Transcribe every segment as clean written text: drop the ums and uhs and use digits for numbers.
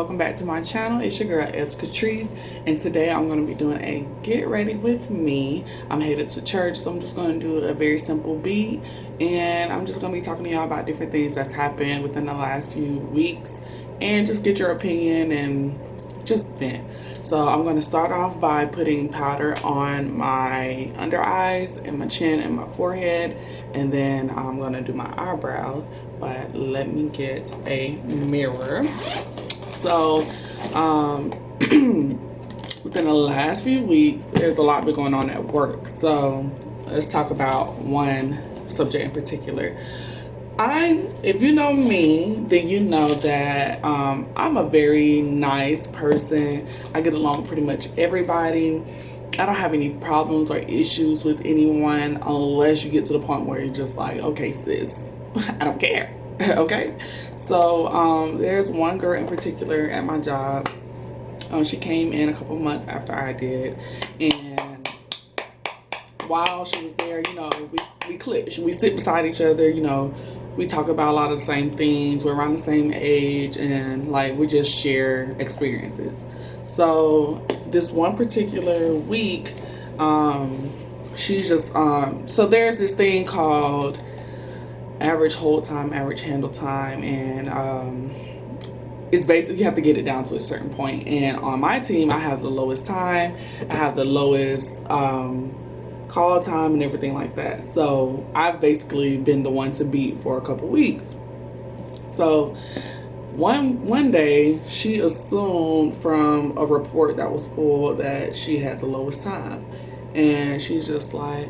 welcome back to my channel. It's your girl Katrice, and today I'm going to be doing a get ready with me. I'm headed to church, so I'm just going to do a very simple beat, and I'm just going to be talking to y'all about different things that's happened within the last few weeks and just get your opinion and just vent. So I'm going to start off by putting powder on my under eyes and my chin and my forehead, and then I'm going to do my eyebrows. But let me get a mirror. So within the last few weeks, there's a lot been going on at work. So let's talk about one subject in particular. If you know me, then you know that I'm a very nice person. I get along with pretty much everybody. I don't have any problems or issues with anyone unless you get to the point where you're just like, okay, sis, I don't care. Okay? So there's one girl in particular at my job. She came in a couple months after I did, and while she was there, you know, we clicked. We sit beside each other, you know, we talk about a lot of the same things. We're around the same age, and like we just share experiences. So this one particular week, she's just so there's this thing called average hold time, average handle time, and it's basically you have to get it down to a certain point. And on my team, I have the lowest time, I have the lowest call time and everything like that. So I've basically been the one to beat for a couple weeks. So one day she assumed from a report that was pulled that she had the lowest time, and she's just like,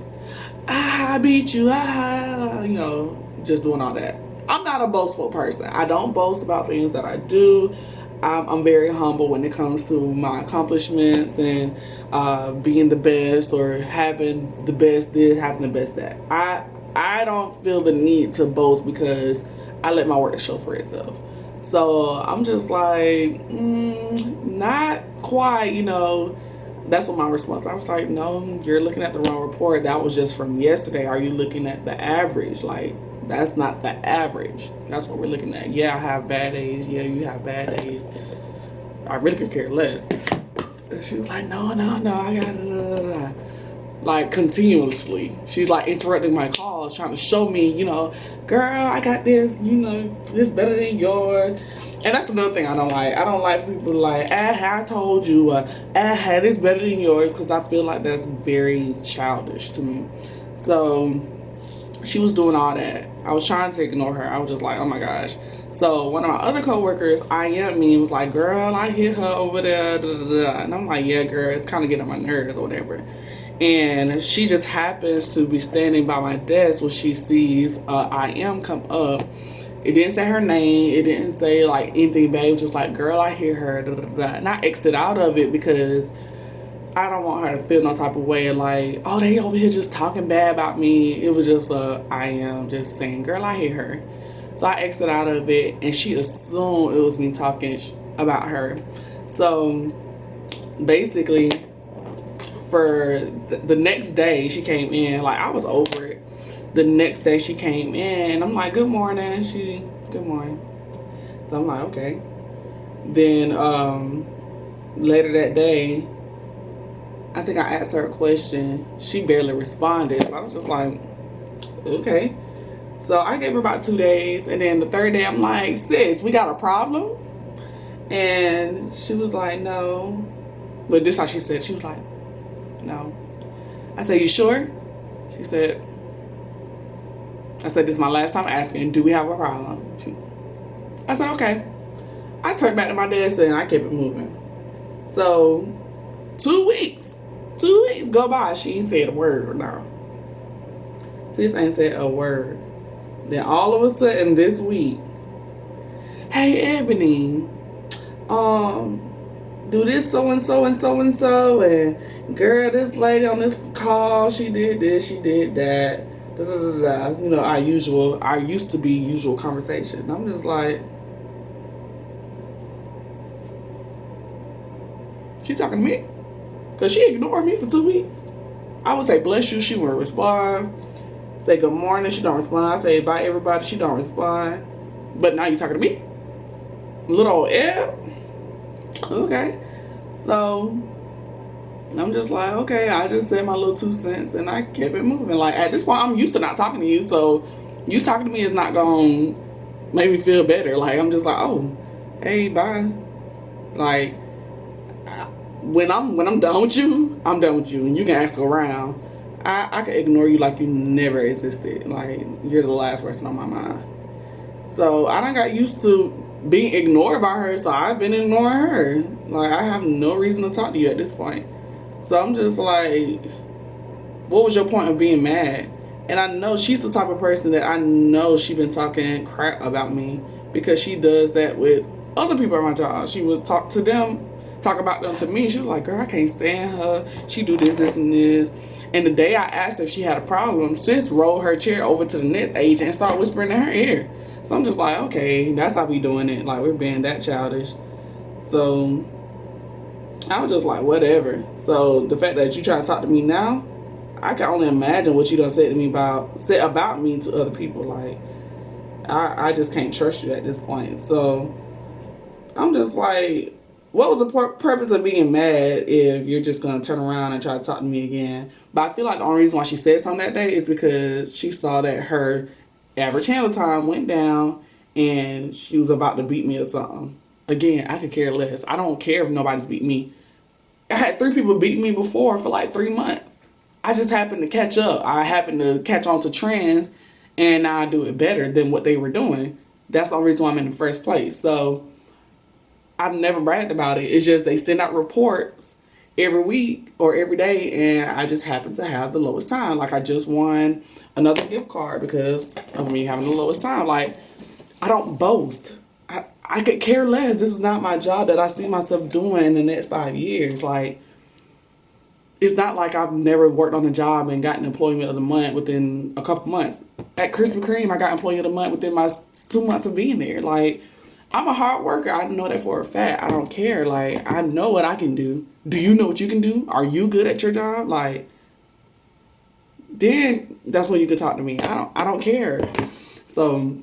I beat you, you know, just doing all that. I'm not a boastful person. I don't boast about things that I do. I'm very humble when it comes to my accomplishments and being the best or having the best this, having the best that. I don't feel the need to boast because I let my work show for itself. So I'm just like, not quite, you know. That's what my response. I was like, no, you're looking at the wrong report. That was just from yesterday. Are you looking at the average? Like, that's not the average. That's what we're looking at. Yeah, I have bad days. Yeah, you have bad days. I really could care less. And she was like, no, I got it. Like, continuously. She's like interrupting my calls, trying to show me, you know, girl, I got this, you know, this better than yours. And that's another thing I don't like. I don't like people like, I told you, this better than yours, because I feel like that's very childish to me. So she was doing all that. I was trying to ignore her. I was just like, oh my gosh. So one of my other coworkers, was like, girl, I hit her over there, And I'm like, yeah, girl, it's kind of getting on my nerves or whatever. And she just happens to be standing by my desk when she sees IM come up. It didn't say her name. It didn't say like anything bad. It was just like, girl, I hear her. And I exit out of it because I don't want her to feel no type of way like, oh, they over here just talking bad about me. It was just I am just saying, girl, I hear her. So I exit out of it, and she assumed it was me talking about her. So basically, for the next day she came in, like I was over it. The next day she came in, and I'm like, good morning. Good morning. So I'm like, okay. Then later that day, I think I asked her a question. She barely responded. So I was just like, okay. So I gave her about 2 days. And then the third day, I'm like, sis, we got a problem? And she was like, no. But this is how she said. She was like, no. I said, you sure? She said, this is my last time asking, do we have a problem? I said, okay. I turned back to my desk and I kept it moving. So 2 weeks go by. She ain't said a word or no. Sis ain't said a word. Then all of a sudden this week, hey Ebony, do this so and so and so and so, and girl, this lady on this call, she did this, she did that, da, da, da, da. You know, our used to be usual conversation. I'm just like, she talking to me? Because she ignored me for 2 weeks. I would say, bless you, she wouldn't respond. Say good morning, she don't respond. Say bye everybody, she don't respond. But now you talking to me? Little old L? Okay. So I'm just like, okay, I just said my little 2 cents and I kept it moving. Like, at this point, I'm used to not talking to you, so you talking to me is not going to make me feel better. Like, I'm just like, oh, hey, bye. Like, when I'm done with you, I'm done with you, and you can ask around. I can ignore you like you never existed. Like, you're the last person on my mind. So I done got used to being ignored by her, so I've been ignoring her. Like, I have no reason to talk to you at this point. So I'm just like, what was your point of being mad? And I know she's the type of person that I know she been talking crap about me, because she does that with other people at my job. She would talk to them, talk about them to me. She was like, girl, I can't stand her. She do this, and this. And the day I asked if she had a problem, sis rolled her chair over to the next agent and started whispering in her ear. So I'm just like, okay, that's how we doing it. Like, we're being that childish. So I was just like, whatever. So the fact that you try to talk to me now, I can only imagine what you done said about me to other people. Like, I just can't trust you at this point. So I'm just like, what was the purpose of being mad if you're just gonna turn around and try to talk to me again? But I feel like the only reason why she said something that day is because she saw that her average handle time went down and she was about to beat me or something. Again, I could care less. I don't care if nobody's beat me. I had 3 people beat me before for like 3 months. I just happened to catch up. I happened to catch on to trends, and now I do it better than what they were doing. That's the only reason why I'm in the first place. So I've never bragged about it. It's just they send out reports every week or every day, and I just happen to have the lowest time. Like, I just won another gift card because of me having the lowest time. Like, I don't boast. I could care less. This is not my job that I see myself doing in the next 5 years. Like, it's not like I've never worked on a job and gotten employment of the month within a couple months. At Krispy Kreme, I got employee of the month within my 2 months of being there. Like, I'm a hard worker. I know that for a fact. I don't care. Like, I know what I can do. Do you know what you can do? Are you good at your job? Like, then that's when you can talk to me. I don't care. So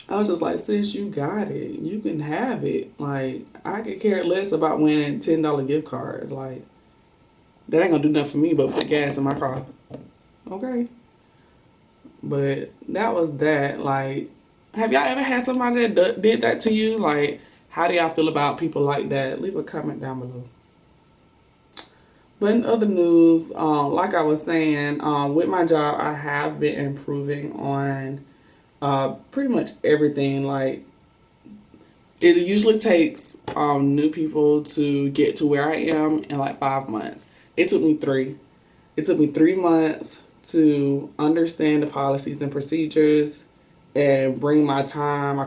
I was just like, sis, you got it. You can have it. Like, I could care less about winning $10 gift cards. Like, that ain't gonna do nothing for me but put gas in my car. Okay. But that was that. Like, have y'all ever had somebody that did that to you? Like, how do y'all feel about people like that? Leave a comment down below. But in other news, like I was saying, with my job, I have been improving on pretty much everything. Like, it usually takes new people to get to where I am in like 5 months. It took me 3. It took me 3 months to understand the policies and procedures and bring my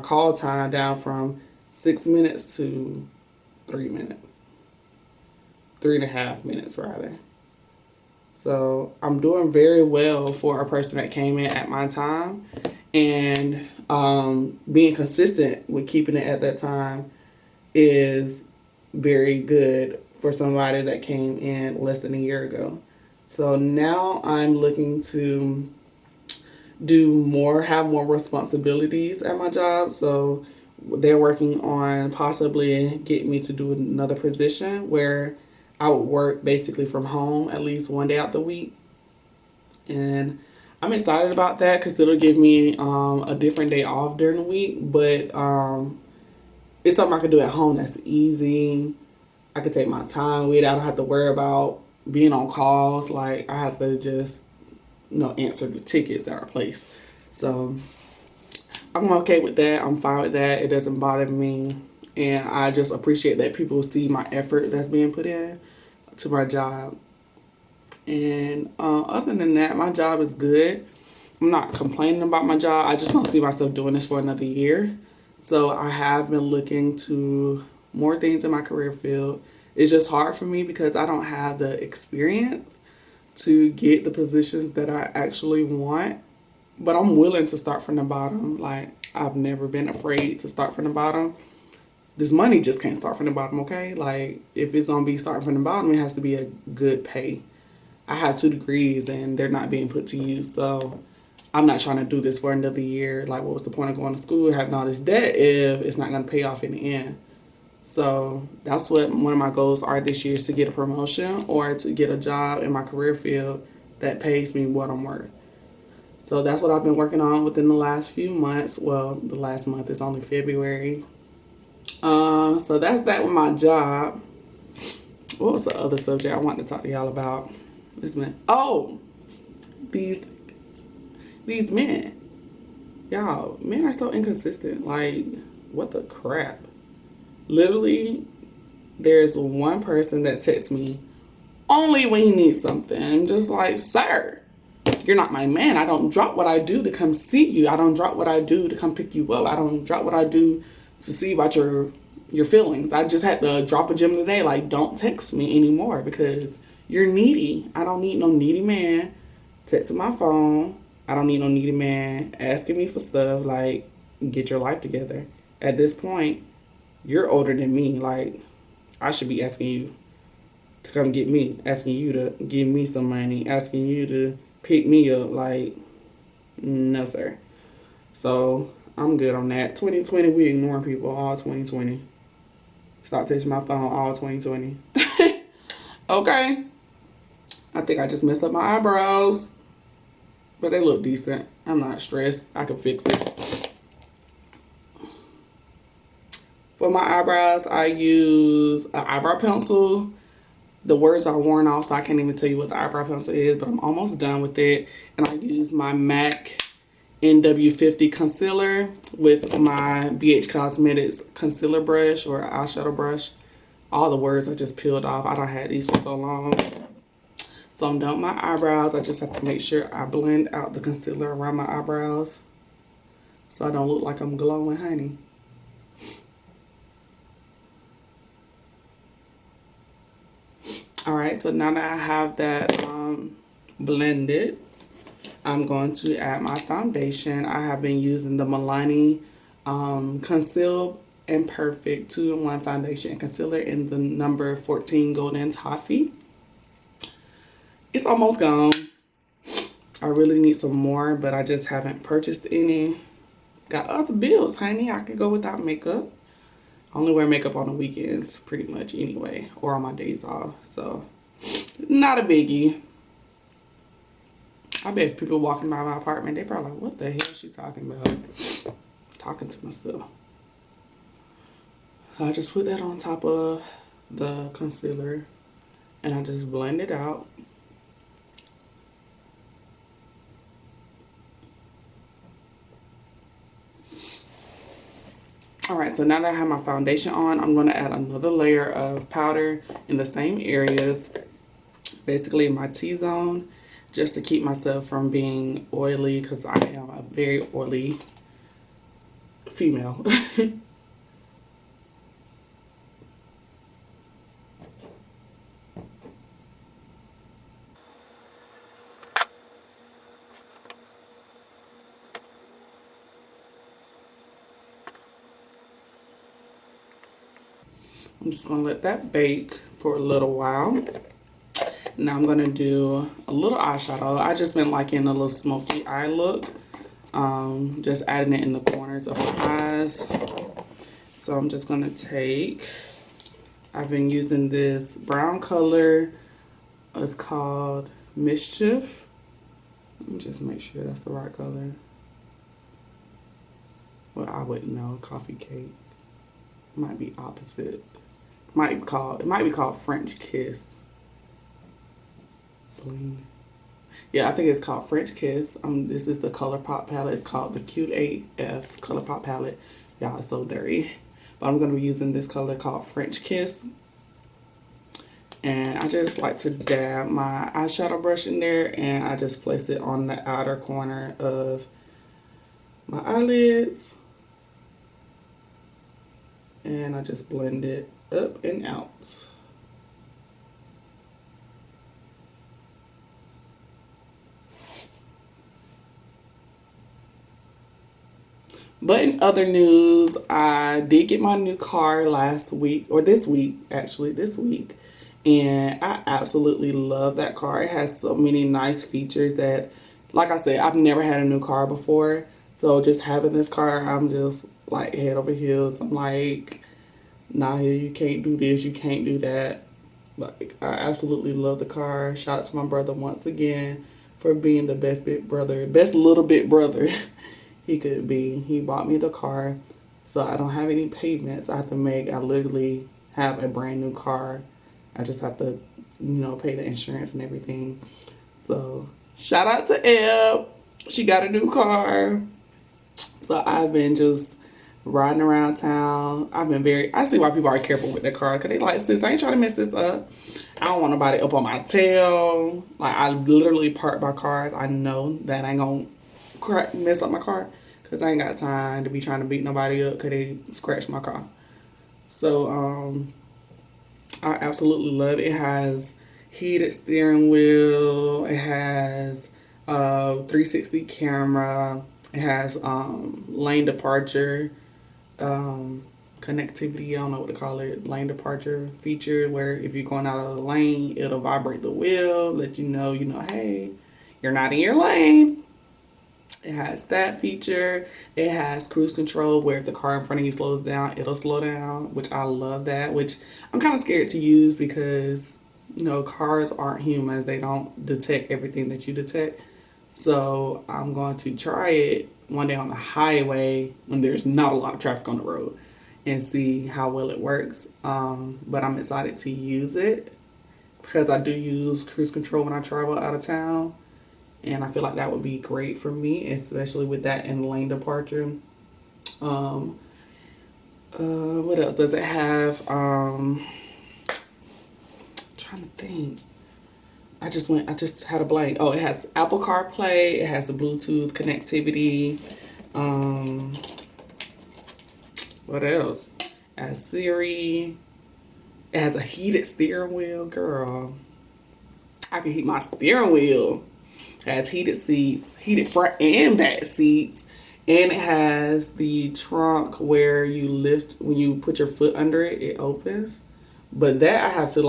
call time down from 6 minutes to 3 minutes. 3.5 minutes rather. So I'm doing very well for a person that came in at my time, and being consistent with keeping it at that time is very good for somebody that came in less than a year ago. So now I'm looking to have more responsibilities at my job. So they're working on possibly getting me to do another position where I would work basically from home at least one day out the week. And I'm excited about that because it'll give me a different day off during the week. But it's something I can do at home that's easy. I can take my time with it. I don't have to worry about being on calls. Like, I have to just, answer the tickets that are placed. So I'm okay with that. I'm fine with that. It doesn't bother me. And I just appreciate that people see my effort that's being put in to my job. And other than that, my job is good. I'm not complaining about my job. I just don't see myself doing this for another year. So I have been looking to more things in my career field. It's just hard for me because I don't have the experience to get the positions that I actually want. But I'm willing to start from the bottom. Like, I've never been afraid to start from the bottom. This money just can't start from the bottom, okay? Like, if it's going to be starting from the bottom, it has to be a good pay. I have 2 degrees and they're not being put to use. So I'm not trying to do this for another year. Like, what was the point of going to school, having all this debt if it's not going to pay off in the end? So that's what one of my goals are this year, is to get a promotion or to get a job in my career field that pays me what I'm worth. So that's what I've been working on within the last few months. Well, the last month is only February. So that's that with my job. What was the other subject I wanted to talk to y'all about? This man. Oh, these men. Y'all, men are so inconsistent. Like, what the crap? Literally, there's one person that texts me only when he needs something. I'm just like, sir, you're not my man. I don't drop what I do to come see you. I don't drop what I do to come pick you up. I don't drop what I do to see about your feelings. I just had to drop a gem today. Like, don't text me anymore because you're needy. I don't need no needy man texting my phone. I don't need no needy man asking me for stuff. Like, get your life together. At this point, you're older than me. Like, I should be asking you to come get me, asking you to give me some money, asking you to pick me up. Like, no, sir. So, I'm good on that. 2020, we ignoring people all 2020. Stop touching my phone all 2020. Okay. I think I just messed up my eyebrows. But they look decent. I'm not stressed. I can fix it. For my eyebrows, I use an eyebrow pencil. The words are worn off, so I can't even tell you what the eyebrow pencil is, but I'm almost done with it. And I use my MAC NW50 concealer with my BH Cosmetics concealer brush or eyeshadow brush. All the words are just peeled off. I don't have these for so long. So I'm done with my eyebrows. I just have to make sure I blend out the concealer around my eyebrows so I don't look like I'm glowing honey. Alright, so now that I have that blended, I'm going to add my foundation. I have been using the Milani Conceal and Perfect 2-in-1 foundation and concealer in the number 14 Golden Toffee. It's almost gone. I really need some more, but I just haven't purchased any. Got other bills, honey. I could go without makeup. I only wear makeup on the weekends, pretty much anyway, or on my days off. So, not a biggie. I bet if people walking by my apartment, they probably like, what the hell is she talking about? Talking to myself. I just put that on top of the concealer, and I just blend it out. Alright, so now that I have my foundation on, I'm going to add another layer of powder in the same areas, basically my T-zone, just to keep myself from being oily, because I am a very oily female. I'm just going to let that bake for a little while. Now I'm going to do a little eyeshadow. I just been liking a little smoky eye look. Just adding it in the corners of my eyes. So I'm just going to take, I've been using this brown color. It's called Mischief. Let me just make sure that's the right color. Well, I wouldn't know. Coffee cake. Might be opposite. It might be called French Kiss. Bling. Yeah, I think it's called French Kiss. This is the ColourPop palette. It's called the Cute AF ColourPop palette. Y'all, it's so dirty. But I'm going to be using this color called French Kiss. And I just like to dab my eyeshadow brush in there, and I just place it on the outer corner of my eyelids. And I just blend it up and out. But in other news, I did get my new car last week, or this week, actually, this week. And I absolutely love that car. It has so many nice features that, like I said, I've never had a new car before. So just having this car, I'm just like head over heels. I'm like, nah, you can't do this, you can't do that. Like, I absolutely love the car. Shout out to my brother once again for being the best big brother, best little bit brother he could be. He bought me the car, so I don't have any payments I have to make. I literally have a brand new car. I just have to, pay the insurance and everything. So shout out to Eb. She got a new car. So I've been just riding around town. I see why people are careful with their car, because they like, sis, I ain't trying to mess this up. I don't want nobody up on my tail. Like, I literally park my cars. I know that I ain't gonna mess up my car, because I ain't got time to be trying to beat nobody up because they scratched my car. So, I absolutely love it. It has heated steering wheel. It has a 360 camera. It has lane departure, connectivity, I don't know what to call it, lane departure feature, where if you're going out of the lane, it'll vibrate the wheel, let you know, hey, you're not in your lane. It has that feature. It has cruise control, where if the car in front of you slows down, it'll slow down, which I love that, which I'm kind of scared to use because, cars aren't humans. They don't detect everything that you detect. So I'm going to try it one day on the highway when there's not a lot of traffic on the road and see how well it works. But I'm excited to use it because I do use cruise control when I travel out of town. And I feel like that would be great for me, especially with that and lane departure. What else does it have? Trying to think. I just had a blank. Oh, it has Apple CarPlay. It has the Bluetooth connectivity. What else? It has Siri. It has a heated steering wheel. Girl, I can heat my steering wheel. It has heated seats, heated front and back seats. And it has the trunk where you lift, when you put your foot under it, it opens. But that I have to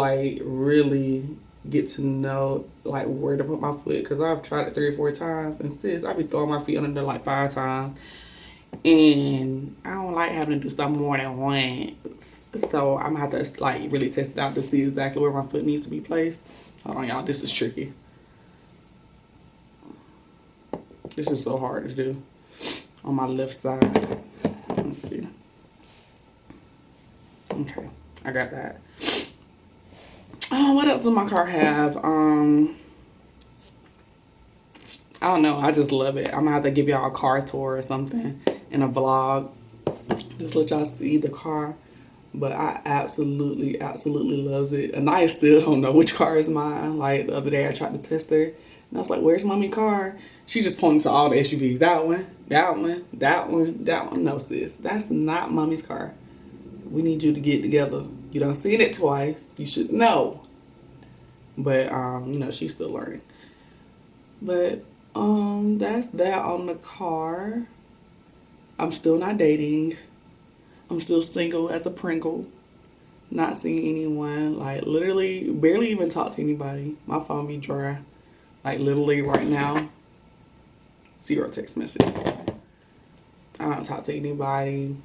really get to know where to put my foot, because I've tried it 3 or 4 times, and sis, I be throwing my feet under there like 5 times, and I don't like having to do stuff more than once. So I'm gonna have to really test it out to see exactly where my foot needs to be placed. Hold on, y'all, this is tricky. This is so hard to do on my left side. Let's see. Okay, I got that. Oh, what else does my car have? I don't know. I just love it. I'm gonna have to give y'all a car tour or something in a vlog. Just let y'all see the car. But I absolutely, absolutely loves it. And I still don't know which car is mine. Like the other day I tried to test her. And I was like, where's mommy's car? She just pointed to all the SUVs. That one, that one, that one, that one. No, sis. That's not mommy's car. We need you to get together. You done seen it twice. You should know. But, she's still learning. But, that's that on the car. I'm still not dating. I'm still single as a Pringle. Not seeing anyone. Literally, barely even talk to anybody. My phone be dry. Literally right now, 0 text messages. I don't talk to anybody.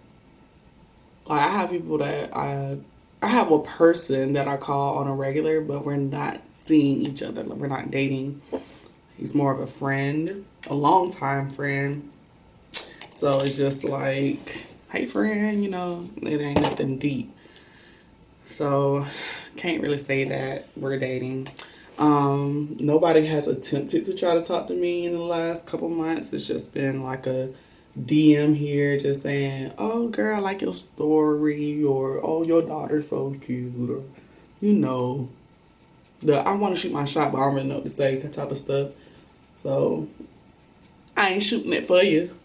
I have people that I have a person that I call on a regular, but we're not seeing each other. We're not dating. He's more of a friend, a longtime friend. So it's just hey friend, it ain't nothing deep. So can't really say that we're dating. Nobody has attempted to try to talk to me in the last couple months. It's just been a DM here just saying, oh girl, I like your story, or oh, your daughter's so cute, or I want to shoot my shot, but I don't really know what to say, that type of stuff. So I ain't shooting it for you.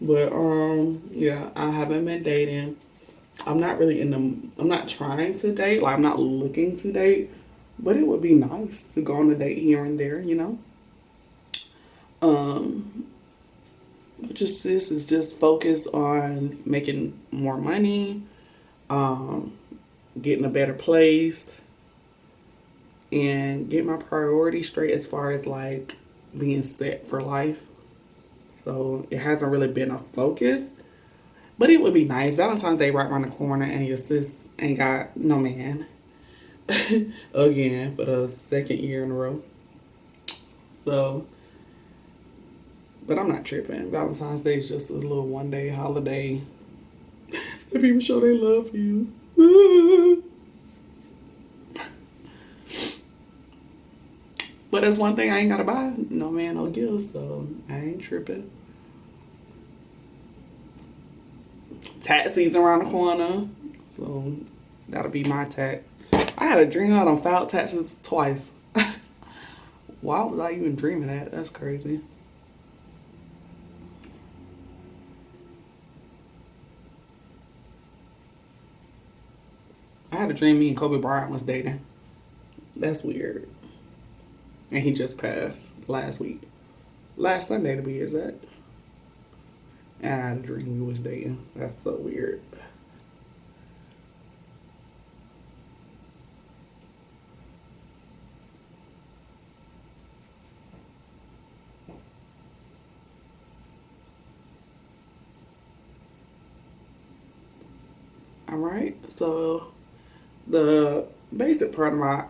But yeah, I haven't been dating. I'm not really I'm not trying to date, I'm not looking to date, but it would be nice to go on a date here and there, Just this is just focus on making more money, getting a better place, and get my priorities straight as far as being set for life. So it hasn't really been a focus, But it would be nice. Valentine's Day right around the corner, and your sis ain't got no man. Again, for the second year in a row. So, but I'm not tripping. Valentine's Day is just a little one-day holiday. The people show they love you. But that's one thing I ain't gotta buy. No man, no gifts, so I ain't tripping. Tax season around the corner, so that'll be my tax. I had a dream that I filed taxes twice. Why was I even dreaming that? That's crazy. I had a dream me and Kobe Bryant was dating. That's weird. And he just passed last week. Last Sunday to be exact. And I had a dream we was dating. That's so weird. Alright, so the basic part of my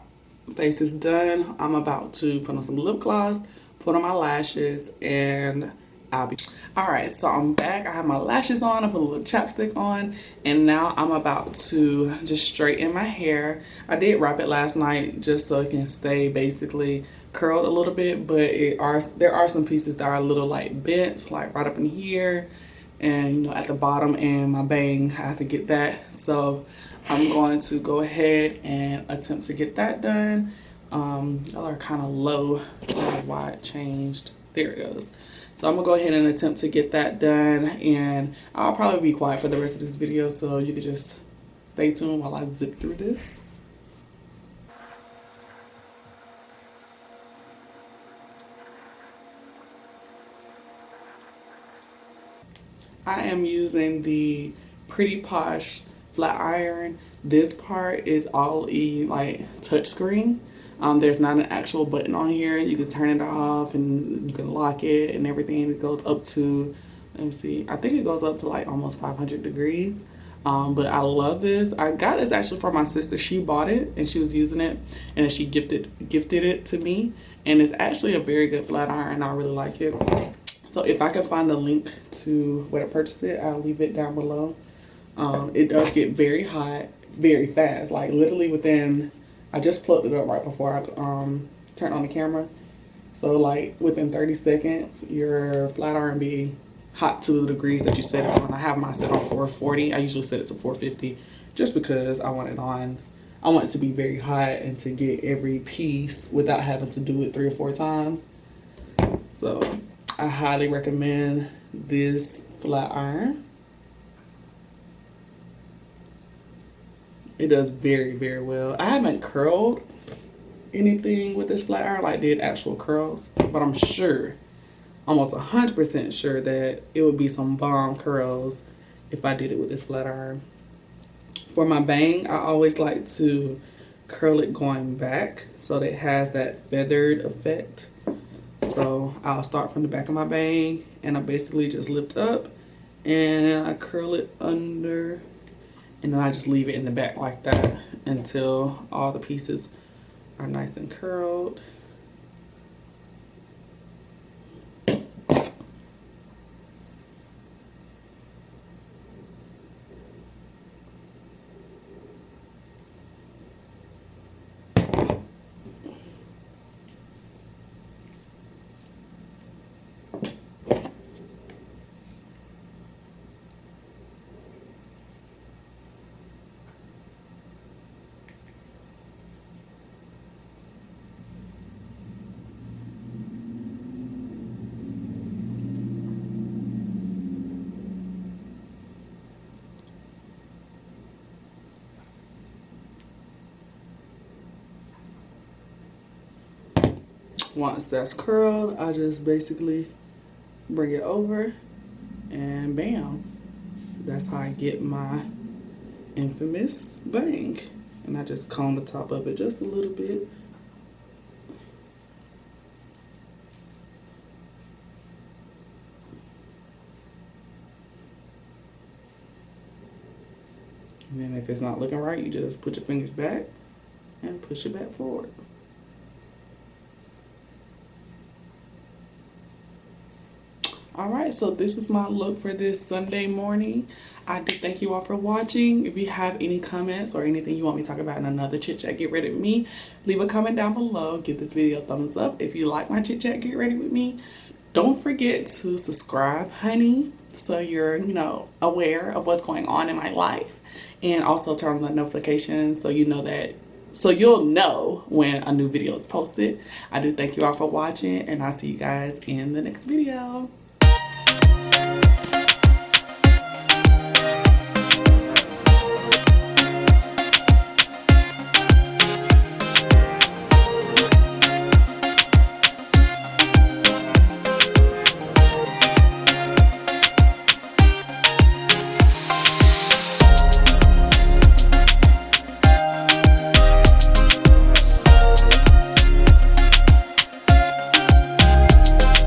face is done. I'm about to put on some lip gloss, put on my lashes, and I'll be... Alright, so I'm back. I have my lashes on, I put a little chapstick on, and now I'm about to just straighten my hair. I did wrap it last night just so it can stay basically curled a little bit, but there are some pieces that are a little like bent, like right up in here, and you know, at the bottom, and my bang, I have to get that. So I'm going to go ahead and attempt to get that done. Y'all are kind of low. I don't know why it changed. There it goes. So I'm gonna go ahead and attempt to get that done, and I'll probably be quiet for the rest of this video, so you can just stay tuned while I zip through this. I am using the Pretty Posh flat iron. This part is all like touchscreen. There's not an actual button on here. You can turn it off and you can lock it and everything. It goes up to, let me see, I think it goes up to like almost 500 degrees. But I love this. I got this actually for my sister. She bought it and she was using it, and she gifted it to me. And it's actually a very good flat iron. I really like it. So if I can find the link to where to purchase it, I'll leave it down below. It does get very hot, very fast. Like literally within, I just plugged it up right before I turned on the camera. So like within 30 seconds, your flat iron be hot to the degrees that you set it on. I have mine set on 440. I usually set it to 450 just because I want it to be very hot and to get every piece without having to do it 3 or 4 times. So I highly recommend this flat iron. It does very, very well. I haven't curled anything with this flat iron, like did actual curls, but I'm sure, almost 100% sure that it would be some bomb curls if I did it with this flat iron. For my bang, I always like to curl it going back so that it has that feathered effect. So I'll start from the back of my bang and I basically just lift up and I curl it under, and then I just leave it in the back like that until all the pieces are nice and curled. Once that's curled, I just basically bring it over and bam. That's how I get my infamous bang. And I just comb the top of it just a little bit. And if it's not looking right, you just put your fingers back and push it back forward. All right, so this is my look for this Sunday morning. I do thank you all for watching. If you have any comments or anything you want me to talk about in another Chit Chat Get Ready with Me, leave a comment down below. Give this video a thumbs up. If you like my Chit Chat Get Ready with Me, don't forget to subscribe, honey, so you're, aware of what's going on in my life. And also turn on the notifications so you'll know when a new video is posted. I do thank you all for watching, and I'll see you guys in the next video.